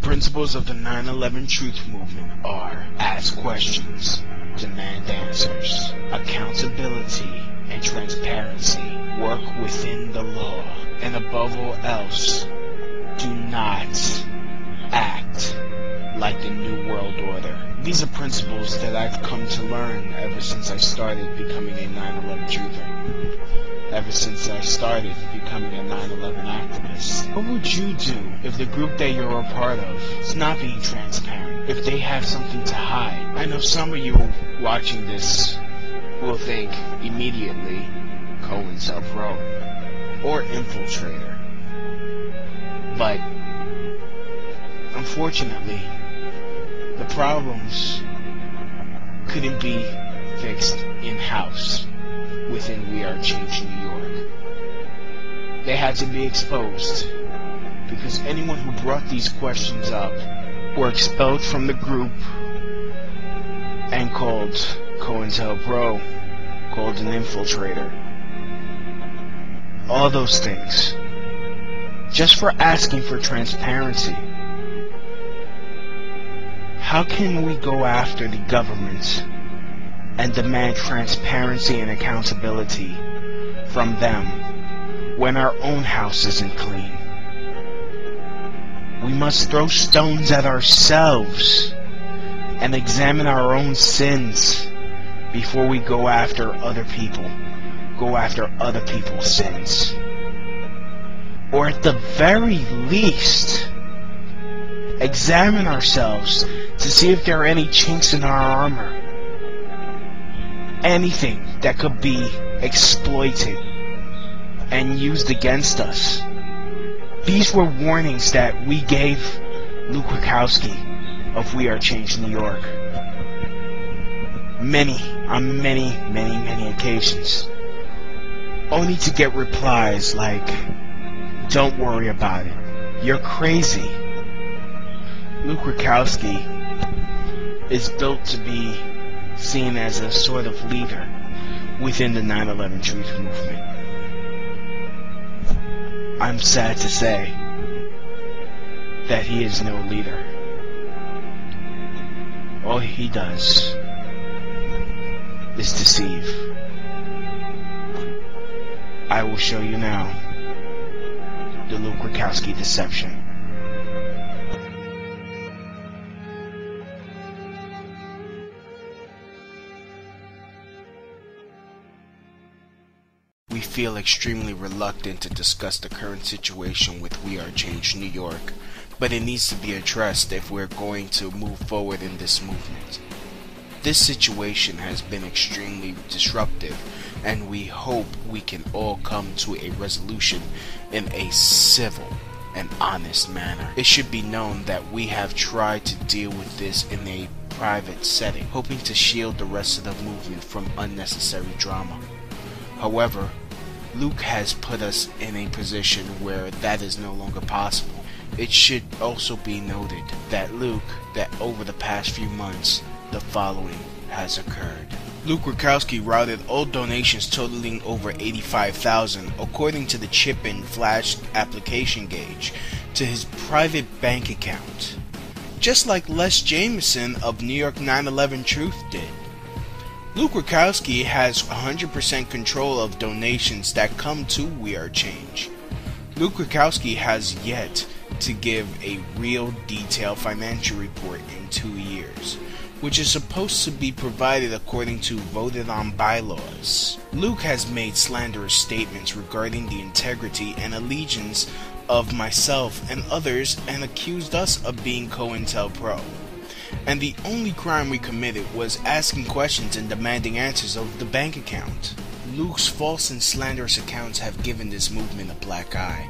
principles of the 9/11 Truth Movement are: ask questions, demand answers, accountability and transparency, work within the law, and above all else, do not act like the New World Order. These are principles that I've come to learn ever since I started becoming a 9/11 truther. Ever since I started becoming a 9/11 activist. What would you do if the group that you're a part of is not being transparent? If they have something to hide? I know some of you watching this will think immediately COINTELPRO or infiltrator. But unfortunately, the problems couldn't be fixed in-house within We Are Change New York. They had to be exposed because anyone who brought these questions up were expelled from the group and called COINTELPRO, called an infiltrator. All those things. Just for asking for transparency. How can we go after the government and demand transparency and accountability from them when our own house isn't clean? We must throw stones at ourselves and examine our own sins before we go after other people, go after other people's sins. Or at the very least, examine ourselves to see if there are any chinks in our armor. Anything that could be exploited and used against us. These were warnings that we gave Rudkowski of We Are Change New York. On many occasions. Only to get replies like, "Don't worry about it. You're crazy." Rudkowski is built to be seen as a sort of leader within the 9/11 Truth Movement. I'm sad to say that he is no leader. All he does is deceive. I will show you now the Rudkowski deception. We feel extremely reluctant to discuss the current situation with We Are Change New York, but it needs to be addressed if we're going to move forward in this movement. This situation has been extremely disruptive, and we hope we can all come to a resolution in a civil and honest manner. It should be known that we have tried to deal with this in a private setting, hoping to shield the rest of the movement from unnecessary drama. However, Luke has put us in a position where that is no longer possible. It should also be noted that over the past few months, the following has occurred. Rudkowski routed all donations totaling over $85,000, according to the chip-in flash application gauge, to his private bank account, just like Les Jameson of New York 9/11 Truth did. Rudkowski has 100% control of donations that come to We Are Change. Rudkowski has yet to give a real detailed financial report in 2 years, which is supposed to be provided according to voted on bylaws. Luke has made slanderous statements regarding the integrity and allegiance of myself and others and accused us of being COINTELPRO. And the only crime we committed was asking questions and demanding answers of the bank account. Luke's false and slanderous accounts have given this movement a black eye.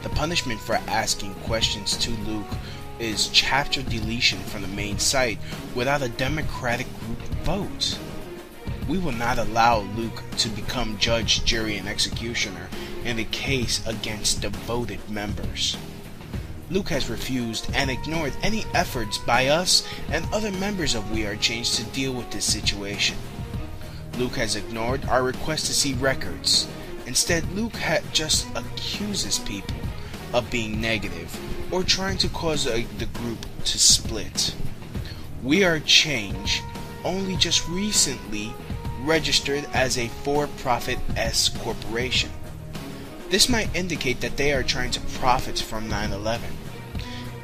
The punishment for asking questions to Luke is chapter deletion from the main site without a democratic group vote. We will not allow Luke to become judge, jury, and executioner in a case against devoted members. Luke has refused and ignored any efforts by us and other members of We Are Change to deal with this situation. Luke has ignored our request to see records. Instead, Luke just accuses people of being negative or trying to cause the group to split. We Are Change only just recently registered as a for-profit S corporation. This might indicate that they are trying to profit from 9/11.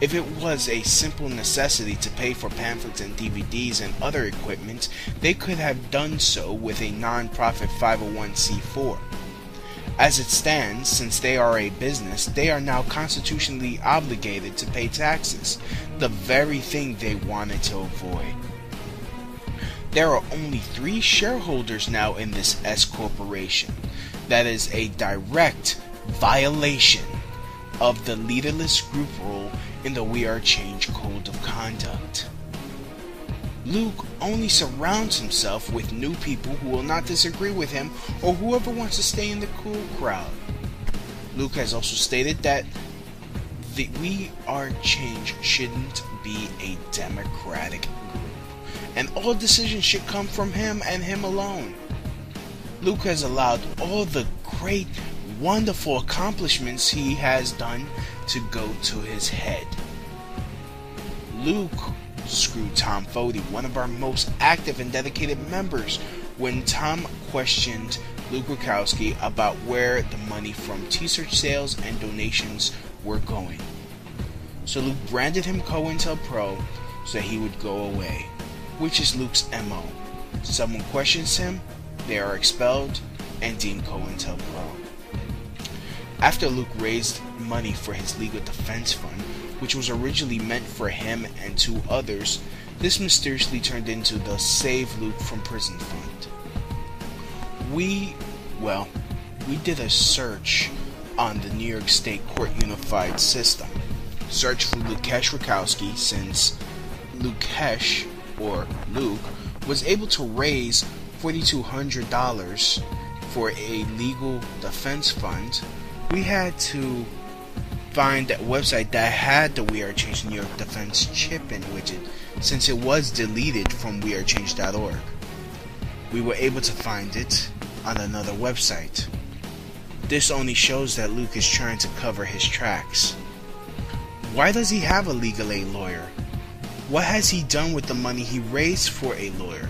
If it was a simple necessity to pay for pamphlets and DVDs and other equipment, they could have done so with a non-profit 501c4. As it stands, since they are a business, they are now constitutionally obligated to pay taxes, the very thing they wanted to avoid. There are only 3 shareholders now in this S corporation. That is a direct violation of the leaderless group rule in the We Are Change Code of Conduct. Luke only surrounds himself with new people who will not disagree with him or whoever wants to stay in the cool crowd. Luke has also stated that the We Are Change shouldn't be a democratic group, and all decisions should come from him and him alone. Luke has allowed all the great, wonderful accomplishments he has done to go to his head. Luke screwed Tom Fody, one of our most active and dedicated members, when Tom questioned Luke Rudkowski about where the money from t-shirt sales and donations were going. So Luke branded him COINTELPRO so that he would go away, which is Luke's MO. Someone questions him, they are expelled and deemed COINTELPRO. After Luke raised money for his legal defense fund, which was originally meant for him and 2 others, this mysteriously turned into the Save Luke from Prison Fund. We did a search on the New York State Court Unified System. Search for Lukesh Rudkowski, since Lukesh, or Luke, was able to raise $4,200 for a legal defense fund. We had to find that website that had the We Are Change New York Defense chip-in widget, since it was deleted from wearechange.org. We were able to find it on another website. This only shows that Luke is trying to cover his tracks. Why does he have a legal aid lawyer? What has he done with the money he raised for a lawyer?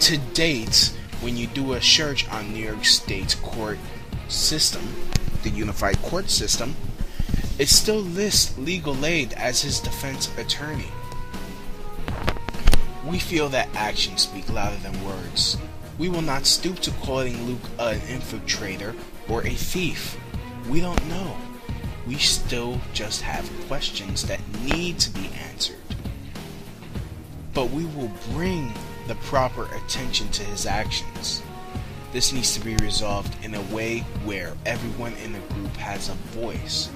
To date, when you do a search on New York State's court system, the Unified Court System, it still lists legal aid as his defense attorney. We feel that actions speak louder than words. We will not stoop to calling Luke an infiltrator or a thief. We don't know. We still just have questions that need to be answered. But we will bring the proper attention to his actions. This needs to be resolved in a way where everyone in the group has a voice.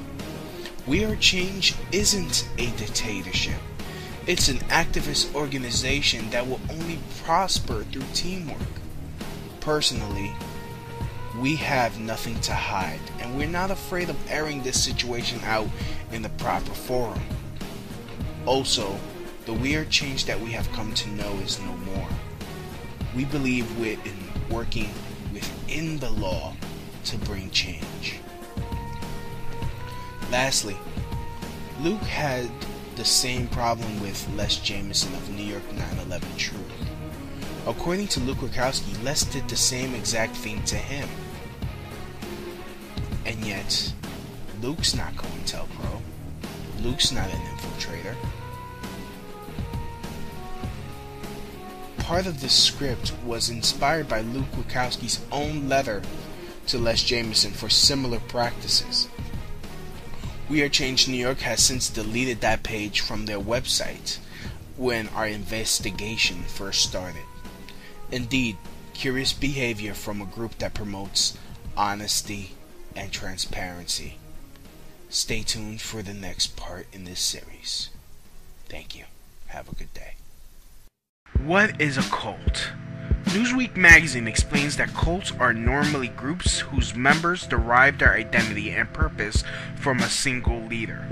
We Are Change isn't a dictatorship. It's an activist organization that will only prosper through teamwork. Personally, we have nothing to hide, and we're not afraid of airing this situation out in the proper forum. Also, the We Are Change that we have come to know is no more. We believe in working within the law to bring change. Lastly, Luke had the same problem with Les Jameson of New York 9/11 Truth. According to Luke Rudkowski, Les did the same exact thing to him. And yet, Luke's not COINTELPRO. Luke's not an infiltrator. Part of this script was inspired by Luke Rudkowski's own letter to Les Jameson for similar practices. We Are Change New York has since deleted that page from their website when our investigation first started. Indeed, curious behavior from a group that promotes honesty and transparency. Stay tuned for the next part in this series. Thank you. Have a good day. What is a cult? Newsweek magazine explains that cults are normally groups whose members derive their identity and purpose from a single leader.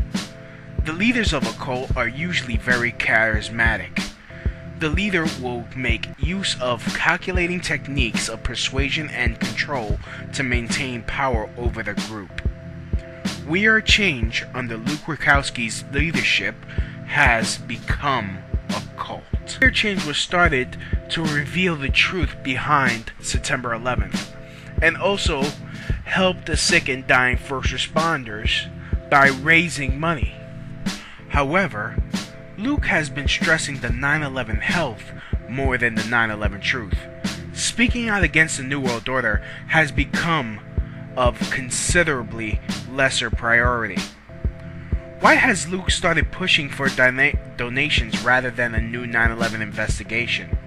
The leaders of a cult are usually very charismatic. The leader will make use of calculating techniques of persuasion and control to maintain power over the group. We Are Change, under Luke Rudkowski's leadership, has become a cult. We Are Change was started to reveal the truth behind September 11th, and also help the sick and dying first responders by raising money. However, Luke has been stressing the 9/11 health more than the 9/11 truth. Speaking out against the New World Order has become of considerably lesser priority. Why has Luke started pushing for donations rather than a new 9/11 investigation?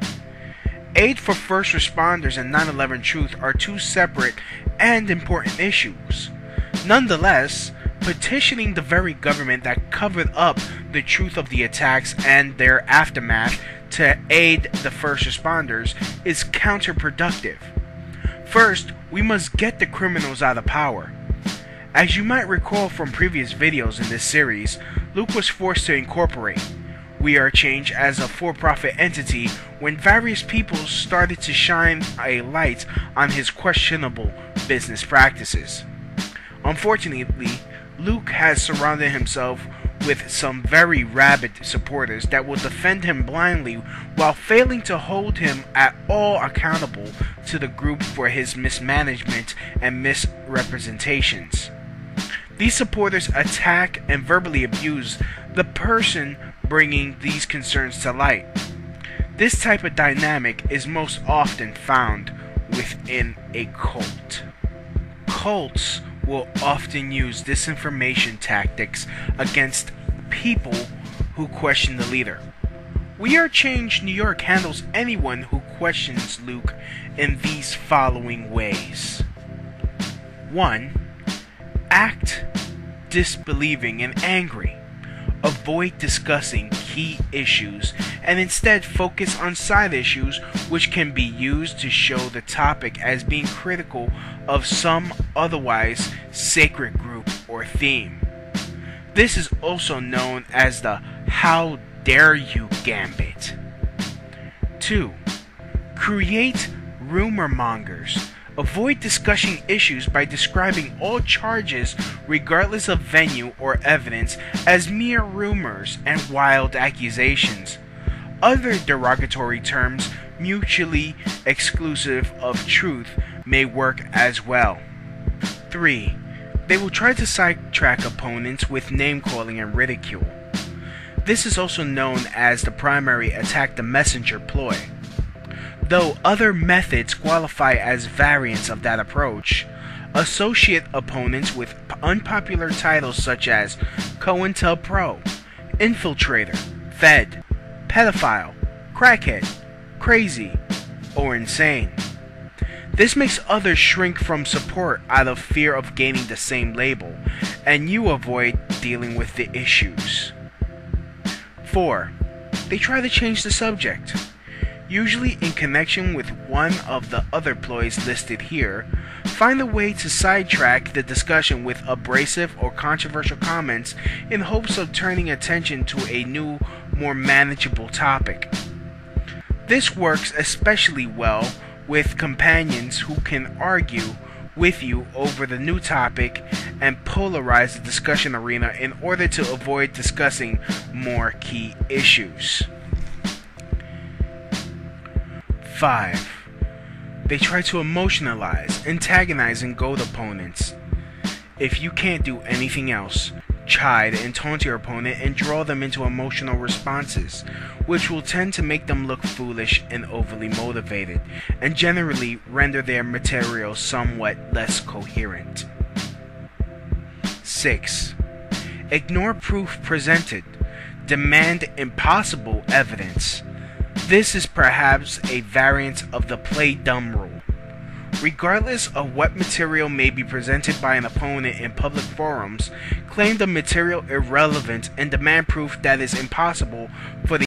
Aid for first responders and 9/11 truth are two separate and important issues. Nonetheless, petitioning the very government that covered up the truth of the attacks and their aftermath to aid the first responders is counterproductive. First, we must get the criminals out of power. As you might recall from previous videos in this series, Luke was forced to incorporate We Are Change as a for-profit entity when various people started to shine a light on his questionable business practices. Unfortunately, Luke has surrounded himself with some very rabid supporters that will defend him blindly while failing to hold him at all accountable to the group for his mismanagement and misrepresentations. These supporters attack and verbally abuse the person bringing these concerns to light. This type of dynamic is most often found within a cult. Cults will often use disinformation tactics against people who question the leader. We Are Change New York handles anyone who questions Luke in these following ways. 1. Act disbelieving and angry. Avoid discussing key issues and instead focus on side issues which can be used to show the topic as being critical of some otherwise sacred group or theme. This is also known as the "How dare you" gambit. 2. Create rumor mongers. Avoid discussing issues by describing all charges, regardless of venue or evidence, as mere rumors and wild accusations. Other derogatory terms, mutually exclusive of truth, may work as well. 3. They will try to sidetrack opponents with name-calling and ridicule. This is also known as the primary attack the messenger ploy. Though other methods qualify as variants of that approach, associate opponents with unpopular titles such as COINTELPRO, Infiltrator, Fed, Pedophile, Crackhead, Crazy, or Insane. This makes others shrink from support out of fear of gaining the same label, and you avoid dealing with the issues. 4. They try to change the subject. Usually in connection with one of the other ploys listed here, find a way to sidetrack the discussion with abrasive or controversial comments in hopes of turning attention to a new, more manageable topic. This works especially well with companions who can argue with you over the new topic and polarize the discussion arena in order to avoid discussing more key issues. 5. They try to emotionalize, antagonize, and goad opponents. If you can't do anything else, chide and taunt your opponent and draw them into emotional responses, which will tend to make them look foolish and overly motivated, and generally render their material somewhat less coherent. 6. Ignore proof presented. Demand impossible evidence. This is perhaps a variant of the play dumb rule. Regardless of what material may be presented by an opponent in public forums, claim the material irrelevant and demand proof that is impossible for the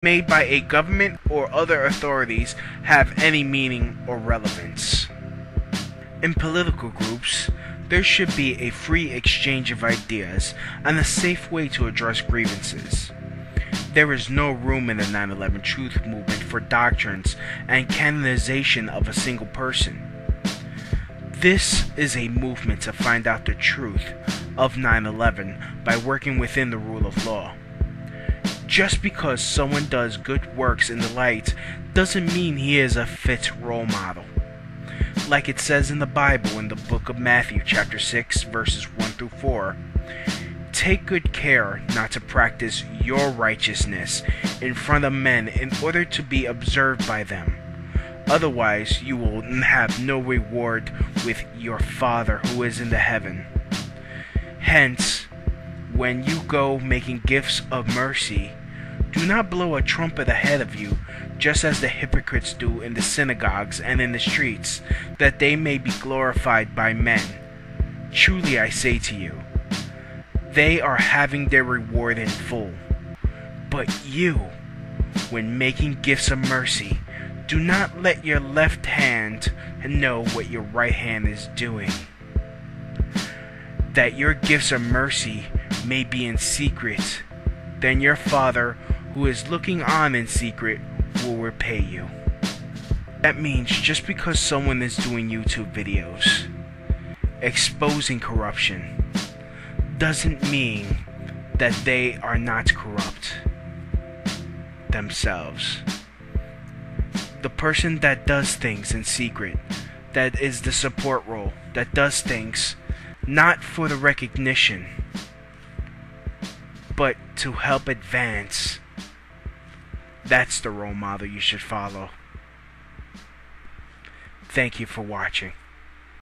made by a government or other authorities have any meaning or relevance. In political groups, there should be a free exchange of ideas and a safe way to address grievances. There is no room in the 9/11 Truth movement for doctrines and canonization of a single person. This is a movement to find out the truth of 9/11 by working within the rule of law. Just because someone does good works in the light doesn't mean he is a fit role model. Like it says in the Bible in the book of Matthew chapter 6 verses 1 through 4, take good care not to practice your righteousness in front of men in order to be observed by them. Otherwise you will have no reward with your Father who is in the heaven. Hence, when you go making gifts of mercy, do not blow a trumpet ahead of you, just as the hypocrites do in the synagogues and in the streets, that they may be glorified by men. Truly I say to you, they are having their reward in full. But you, when making gifts of mercy, do not let your left hand know what your right hand is doing, that your gifts of mercy may be in secret. Then your Father, who is looking on in secret, will repay you. That means just because someone is doing YouTube videos exposing corruption doesn't mean that they are not corrupt themselves. The person that does things in secret, that is the support role, that does things not for the recognition, but to help advance, that's the role model you should follow. Thank you for watching.